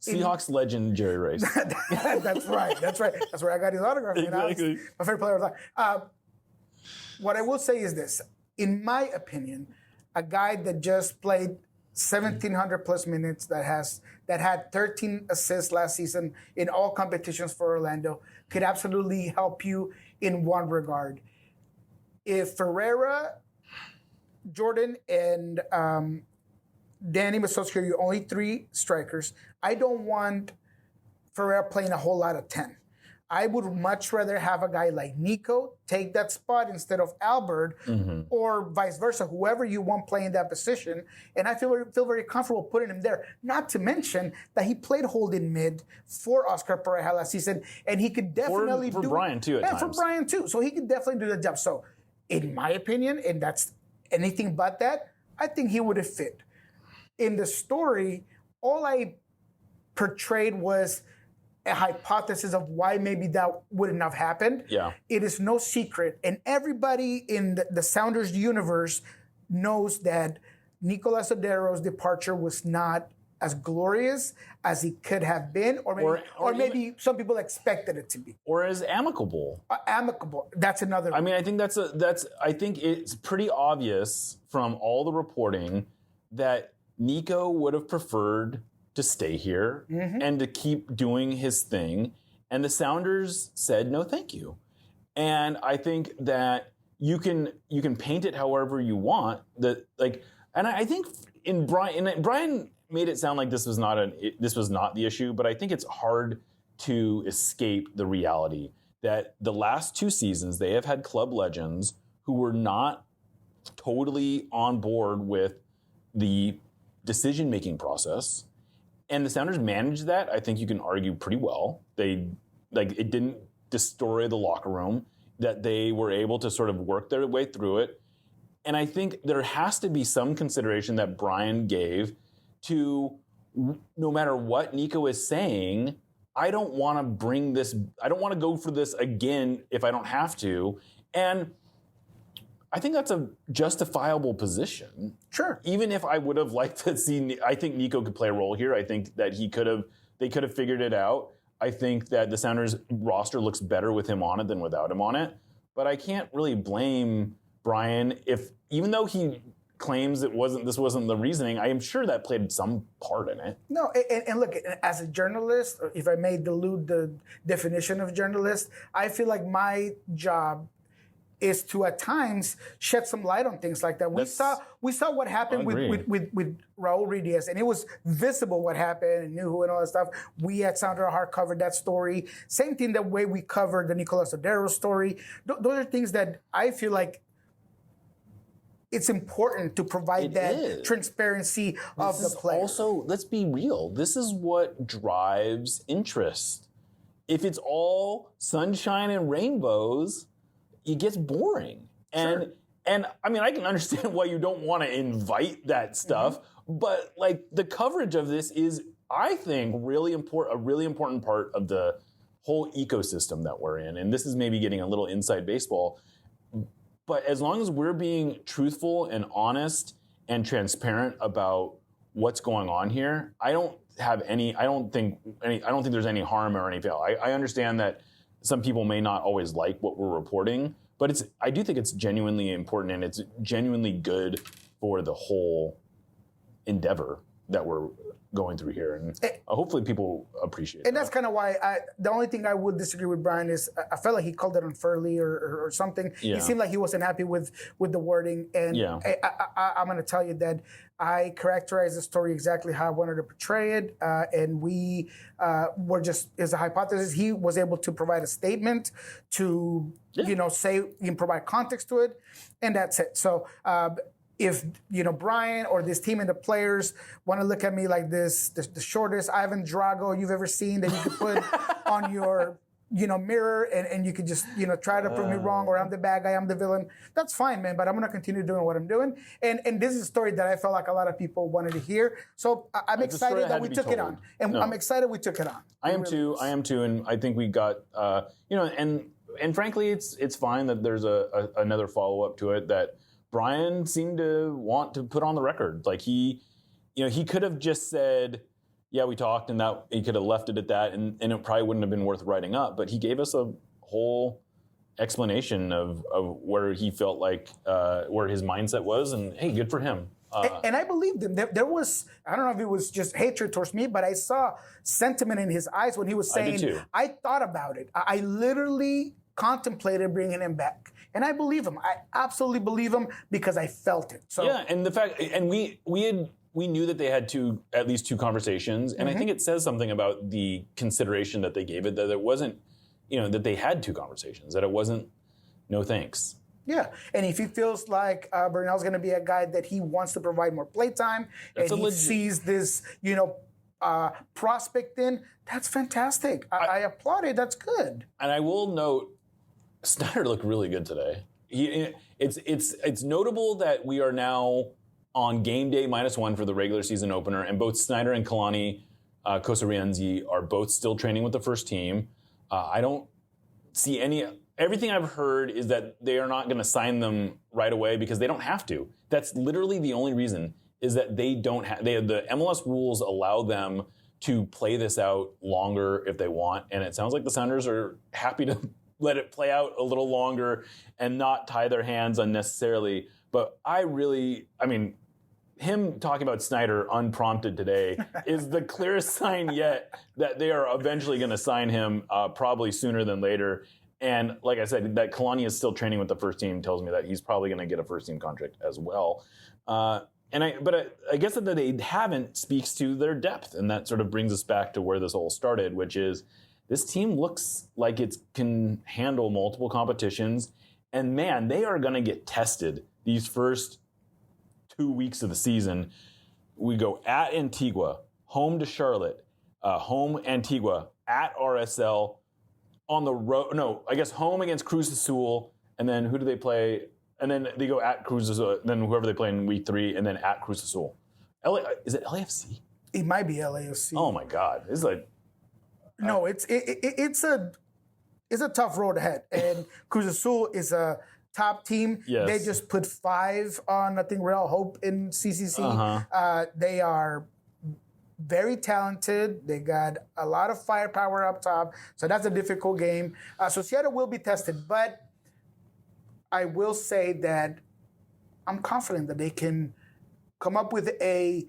[SPEAKER 1] Seahawks legend Jerry Rice.
[SPEAKER 9] That's right. That's where I got his autograph.
[SPEAKER 1] Exactly.
[SPEAKER 9] My favorite player of the time. What I will say is this. In my opinion, a guy that just played 1,700 plus minutes, that had 13 assists last season in all competitions for Orlando, could absolutely help you in one regard. If Ferreira, Jordan, and Danny Masowski are your only three strikers, I don't want Ferreira playing a whole lot of 10. I would much rather have a guy like Nico take that spot instead of Albert, or vice versa, whoever you want playing that position. And I feel very comfortable putting him there. Not to mention that he played holding mid for Oscar Pareja last season, and he could definitely
[SPEAKER 1] for Brian too at times.
[SPEAKER 9] for Brian too. So he could definitely do the job. So, in my opinion, and that's anything but that, I think he would have fit. In the story, all I portrayed was a hypothesis of why maybe that wouldn't have happened.
[SPEAKER 1] Yeah.
[SPEAKER 9] It is no secret. And everybody in the Sounders universe knows that Nicolás Lodeiro's departure was not as glorious as he could have been, or maybe some people expected it to be.
[SPEAKER 1] Or as amicable.
[SPEAKER 9] Amicable. That's another.
[SPEAKER 1] I mean, I think I think it's pretty obvious from all the reporting that Nico would have preferred to stay here and to keep doing his thing. And the Sounders said, no, thank you. And I think that you can paint it however you want. And I think Brian made it sound like this was not the issue, but I think it's hard to escape the reality that the last two seasons they have had club legends who were not totally on board with the decision-making process. And the Sounders managed that, I think you can argue, pretty well. It didn't destroy the locker room, that they were able to sort of work their way through it. And I think there has to be some consideration that Brian gave to, no matter what Nico is saying, I don't want to go for this again if I don't have to. And I think that's a justifiable position.
[SPEAKER 9] Sure.
[SPEAKER 1] Even if I would have liked to see, I think Nico could play a role here. I think that they could have figured it out. I think that the Sounders roster looks better with him on it than without him on it. But I can't really blame Brian even though he claims this wasn't the reasoning, I am sure that played some part in it.
[SPEAKER 9] No, and look, as a journalist, if I may dilute the definition of journalist, I feel like my job is to at times shed some light on things like that. We saw what happened with Raul Ruidiaz, and it was visible what happened, and Nuhu and all that stuff. We at Sounder Heart covered that story. Same thing the way we covered the Nicolás Lodeiro story. Those are things that I feel like it's important to provide transparency of the player.
[SPEAKER 1] Also, let's be real. This is what drives interest. If it's all sunshine and rainbows, it gets boring. And I mean, I can understand why you don't want to invite that stuff, but like the coverage of this is I think, a really important part of the whole ecosystem that we're in. And this is maybe getting a little inside baseball. But as long as we're being truthful and honest and transparent about what's going on here, I don't think there's any harm or any fail. I understand that some people may not always like what we're reporting, but I do think it's genuinely important and it's genuinely good for the whole endeavor that we're going through here, and hopefully people appreciate it.
[SPEAKER 9] And that's kind of why the only thing I would disagree with Brian is I felt like he called it unfairly or something.
[SPEAKER 1] Yeah.
[SPEAKER 9] He seemed like he wasn't happy with the wording, and
[SPEAKER 1] yeah.
[SPEAKER 9] I'm going to tell you that I characterized the story exactly how I wanted to portray it, and we were just, as a hypothesis, he was able to provide a statement to, say, provide context to it, and that's it. So, if, Brian or this team and the players want to look at me like this, the shortest Ivan Drago you've ever seen that you could put on your, mirror and you could just, try to prove me wrong, or I'm the bad guy, I'm the villain, that's fine, man, but I'm going to continue doing what I'm doing. And this is a story that I felt like a lot of people wanted to hear. So I'm excited that we took it on. And I'm excited we took it on.
[SPEAKER 1] I am too. And I think we got, and frankly, it's fine that there's another follow-up to it that Brian seemed to want to put on the record. Like he could have just said, yeah, we talked, and that he could have left it at that, and it probably wouldn't have been worth writing up. But he gave us a whole explanation of where he felt like, where his mindset was, and hey, good for him.
[SPEAKER 9] And I believed him. There was, I don't know if it was just hatred towards me, but I saw sentiment in his eyes when he was saying, I thought about it. I literally contemplated bringing him back. And I believe him. I absolutely believe him because I felt it. So
[SPEAKER 1] yeah, and the fact, and we knew that they had at least two conversations, and I think it says something about the consideration that they gave it, that it wasn't, that they had two conversations, that it wasn't no thanks.
[SPEAKER 9] Yeah, and if he feels like Burnell's going to be a guy that he wants to provide more playtime, and he sees this, prospect in, that's fantastic. I applaud it. That's good.
[SPEAKER 1] And I will note, Snyder looked really good today. It's notable that we are now on game day -1 for the regular season opener, and both Snyder and Kalani Kosarienzi are both still training with the first team. I don't see everything I've heard is that they are not going to sign them right away because they don't have to. That's literally the only reason, is that they don't have, the MLS rules allow them to play this out longer if they want, and it sounds like the Sounders are happy to let it play out a little longer and not tie their hands unnecessarily. But him talking about Snyder unprompted today is the clearest sign yet that they are eventually going to sign him, probably sooner than later. And like I said, that Kalani is still training with the first team tells me that he's probably going to get a first team contract as well. But I guess that they haven't speaks to their depth, and that sort of brings us back to where this all started, which is this team looks like it can handle multiple competitions, and man, they are going to get tested these first 2 weeks of the season. We go at Antigua, home to Charlotte, home Antigua, at RSL, on the road. No, I guess home against Cruz Azul, and then who do they play? And then they go at Cruz Azul, then whoever they play in week 3, and then at Cruz Azul. Is it LAFC?
[SPEAKER 9] It might be LAFC.
[SPEAKER 1] Oh my God, it's like.
[SPEAKER 9] No, it's a tough road ahead, and Cruz Azul is a top team.
[SPEAKER 1] Yes.
[SPEAKER 9] They just put 5 on, I think, Real Hope in CCC. They are very talented. They got a lot of firepower up top, so that's a difficult game. So Seattle will be tested, but I will say that I'm confident that they can come up with a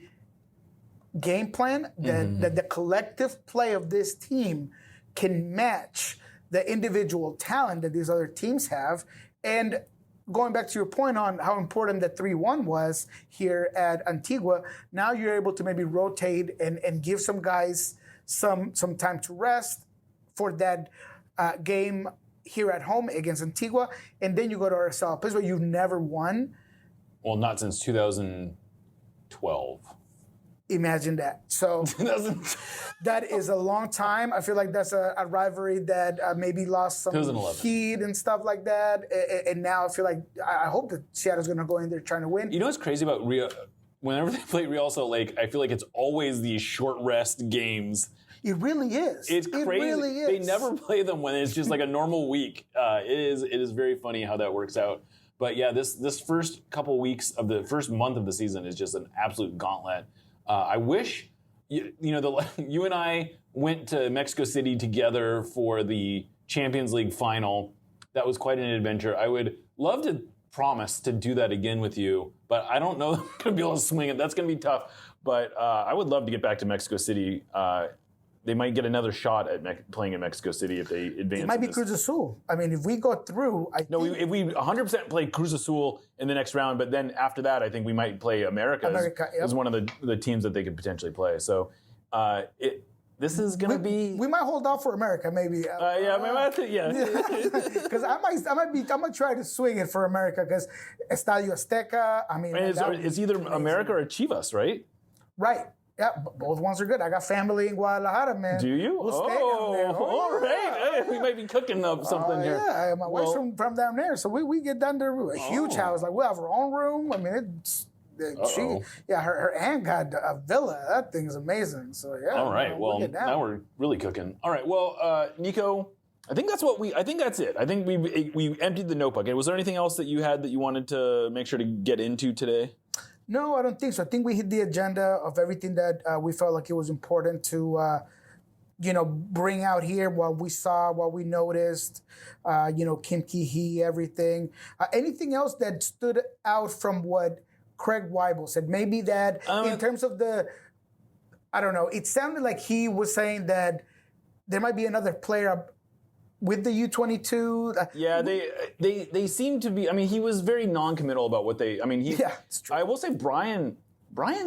[SPEAKER 9] game plan that the collective play of this team can match the individual talent that these other teams have. And going back to your point on how important the 3-1 was here at Antigua, now you're able to maybe rotate and give some guys some time to rest for that game here at home against Antigua, and then you go to RSL, a place where you've never won.
[SPEAKER 1] Well, not since 2012.
[SPEAKER 9] Imagine that. So that is a long time. I feel like that's a rivalry that maybe lost some heat and stuff like that. And now I feel like I hope that Seattle's going to go in there trying to win.
[SPEAKER 1] You know what's crazy about whenever they play Real Salt Lake, I feel like it's always these short rest games.
[SPEAKER 9] It really is.
[SPEAKER 1] It's crazy.
[SPEAKER 9] It really is.
[SPEAKER 1] They never play them when it's just like a normal week. It is very funny how that works out. But yeah, this first couple weeks of the first month of the season is just an absolute gauntlet. I wish you and I went to Mexico City together for the Champions League final. That was quite an adventure. I would love to promise to do that again with you, but I don't know that I'm going to be able to swing it. That's going to be tough. But I would love to get back to Mexico City. They might get another shot at playing in Mexico City if they advance.
[SPEAKER 9] It might be Cruz Azul. I mean, if we go through,
[SPEAKER 1] if we 100% play Cruz Azul in the next round, but then after that, I think we might play America as one of the teams that they could potentially play. So this is going to be.
[SPEAKER 9] We might hold out for America, maybe. Because I might try to swing it for America because Estadio Azteca. I mean,
[SPEAKER 1] it's either America or Chivas, right?
[SPEAKER 9] Right. Yeah, both ones are good. I got family in Guadalajara, man.
[SPEAKER 1] Do you? All right. Hey, we might be cooking up something here.
[SPEAKER 9] Yeah, my wife's from down there, so we get down there. A huge house. Like, we have our own room. I mean, her aunt got a villa. That thing's amazing. So, yeah.
[SPEAKER 1] All right. Well, now we're really cooking. All right. Well, Nico, I think that's it. I think we emptied the notebook. Was there anything else that you had that you wanted to make sure to get into today?
[SPEAKER 9] No, I don't think so. I think we hit the agenda of everything that we felt like it was important to, bring out here, what we saw, what we noticed, Kim Ki-hee, everything. Anything else that stood out from what Craig Waibel said? Maybe that in terms of I don't know, it sounded like he was saying that there might be another player with the U22.
[SPEAKER 1] Yeah, they seem to be. I mean, he was very non-committal about what they. I mean,
[SPEAKER 9] it's true.
[SPEAKER 1] I will say Brian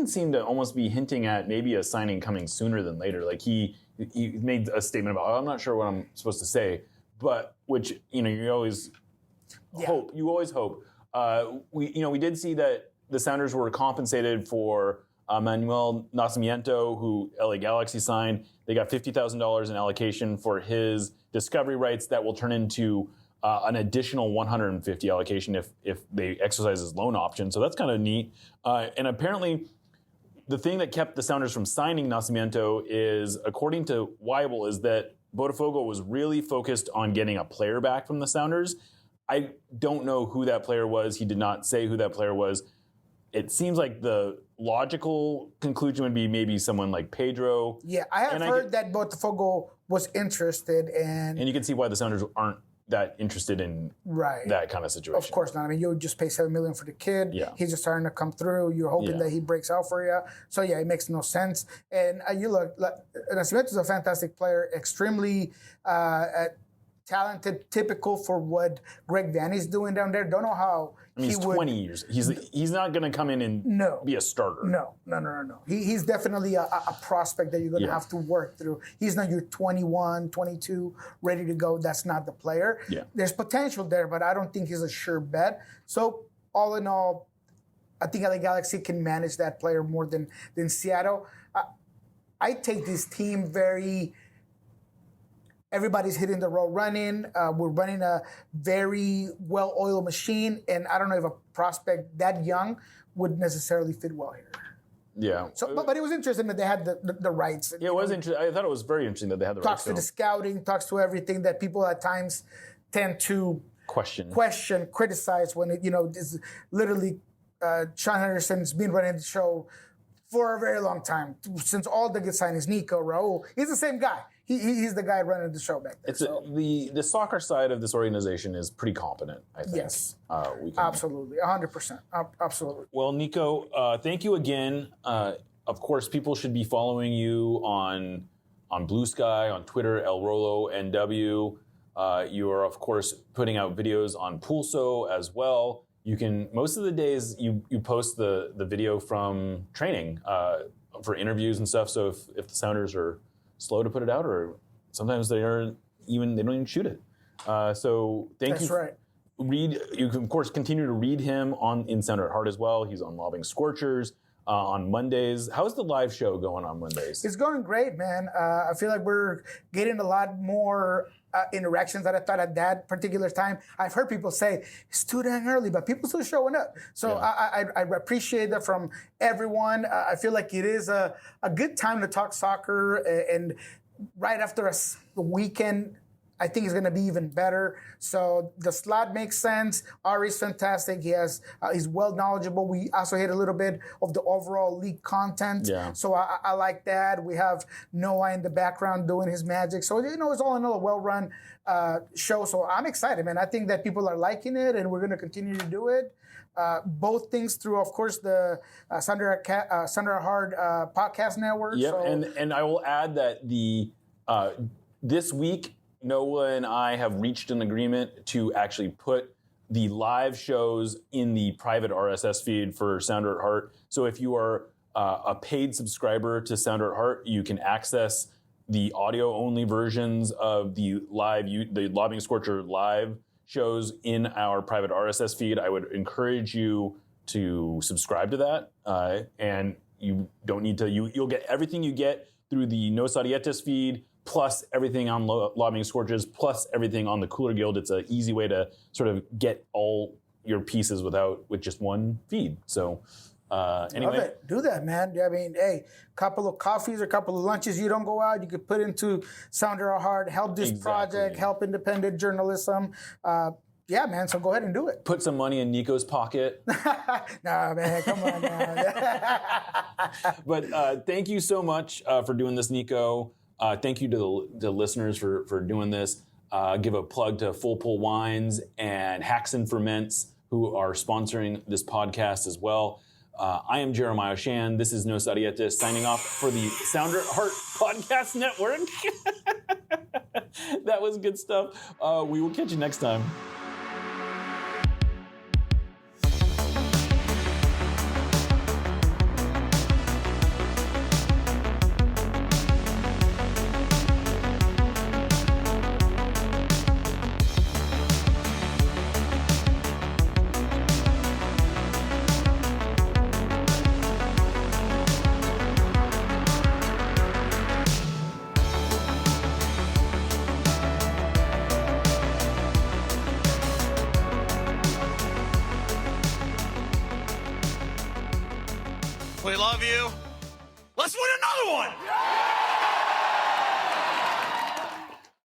[SPEAKER 1] seemed to almost be hinting at maybe a signing coming sooner than later. Like he made a statement about, I'm not sure what I'm supposed to say, but which you always hope. You always hope. We did see that the Sounders were compensated for Manuel Nacimiento, who LA Galaxy signed. They got $50,000 in allocation for his discovery rights that will turn into an additional 150 allocation if they exercise his loan option. So that's kind of neat. And apparently, the thing that kept the Sounders from signing Nacimiento is, according to Weibel, is that Botafogo was really focused on getting a player back from the Sounders. I don't know who that player was. He did not say who that player was. It seems like the logical conclusion would be maybe someone like Pedro.
[SPEAKER 9] Yeah, I have heard that Botafogo was interested in.
[SPEAKER 1] And you can see why the Sounders aren't that interested in that kind of situation.
[SPEAKER 9] Of course not. I mean, you would just pay $7 million for the kid.
[SPEAKER 1] Yeah.
[SPEAKER 9] He's just starting to come through. You're hoping that he breaks out for you. So, yeah, it makes no sense. And you look, Nascimento is a fantastic player, extremely talented, typical for what Greg Vanney's doing down there. Don't know how
[SPEAKER 1] he's 20 years. He's not going to come in and be a starter.
[SPEAKER 9] No. He's definitely a prospect that you're going to have to work through. He's not your 21, 22, ready to go. That's not the player.
[SPEAKER 1] Yeah.
[SPEAKER 9] There's potential there, but I don't think he's a sure bet. So, all in all, I think LA Galaxy can manage that player more than Seattle. I take this team very... Everybody's hitting the road running. We're running a very well-oiled machine, and I don't know if a prospect that young would necessarily fit well here.
[SPEAKER 1] Yeah.
[SPEAKER 9] So, but it was interesting that they had the rights.
[SPEAKER 1] Yeah, it was interesting. I thought it was very interesting that they had the rights.
[SPEAKER 9] Talks to the scouting, talks to everything that people at times tend to question, criticize when it is literally Sean Henderson's been running the show for a very long time, since all the good signings, Nico, Raul. He's the same guy. He's the guy running the show back there.
[SPEAKER 1] The soccer side of this organization is pretty competent, I think.
[SPEAKER 9] Yes. Absolutely. 100%. Absolutely.
[SPEAKER 1] Well, Nico, thank you again. Of course, people should be following you on Blue Sky, on Twitter, El Rolo NW. You are, of course, putting out videos on Pulso as well. You can, most of the days, you post the video from training for interviews and stuff. So if the Sounders are slow to put it out, or sometimes they don't even shoot it. So thank you.
[SPEAKER 9] That's right.
[SPEAKER 1] You can, of course, continue to read him in Sounder at Heart as well. He's on Lobbing Scorchers. on Mondays. How's the live show going on Mondays?
[SPEAKER 9] It's going great, man. I feel like we're getting a lot more interactions that I thought at that particular time. I've heard people say it's too dang early, but people still showing up. So I appreciate that from everyone. I feel like it is a good time to talk soccer, and right after a weekend, I think it's going to be even better. So the slot makes sense. Ari's fantastic. He's well knowledgeable. We also hit a little bit of the overall league content.
[SPEAKER 1] Yeah.
[SPEAKER 9] So I like that. We have Noah in the background doing his magic. So, it's all in all a well-run show. So I'm excited, man. I think that people are liking it, and we're going to continue to do it. Both things through, of course, the Sounder Hard podcast network.
[SPEAKER 1] Yep,
[SPEAKER 9] So,
[SPEAKER 1] and I will add that this week, Noah and I have reached an agreement to actually put the live shows in the private RSS feed for Sounder at Heart. So if you are a paid subscriber to Sounder at Heart, you can access the audio-only versions of the Lobbying Scorcher live shows in our private RSS feed. I would encourage you to subscribe to that, and you don't need to. You'll get everything you get through the No Sadietes feed, plus everything on Lobbying Scorches, plus everything on the Cooler Guild. It's an easy way to sort of get all your pieces with just one feed. So anyway.
[SPEAKER 9] Love it. Do that, man. I mean, hey, couple of coffees or a couple of lunches you don't go out, you could put into Sounder at Heart, help this project, help independent journalism. Yeah, man, so go ahead and do it.
[SPEAKER 1] Put some money in Nico's pocket.
[SPEAKER 9] Nah, man, come on now.
[SPEAKER 1] But thank you so much for doing this, Nico. Thank you to the listeners for doing this. Give a plug to Full Pull Wines and Hacks and Ferments, who are sponsoring this podcast as well. I am Jeremiah Shan. This is No Sadietes, signing off for the Sounder at Heart Podcast Network. That was good stuff. We will catch you next time.
[SPEAKER 4] We love you. Let's win another one!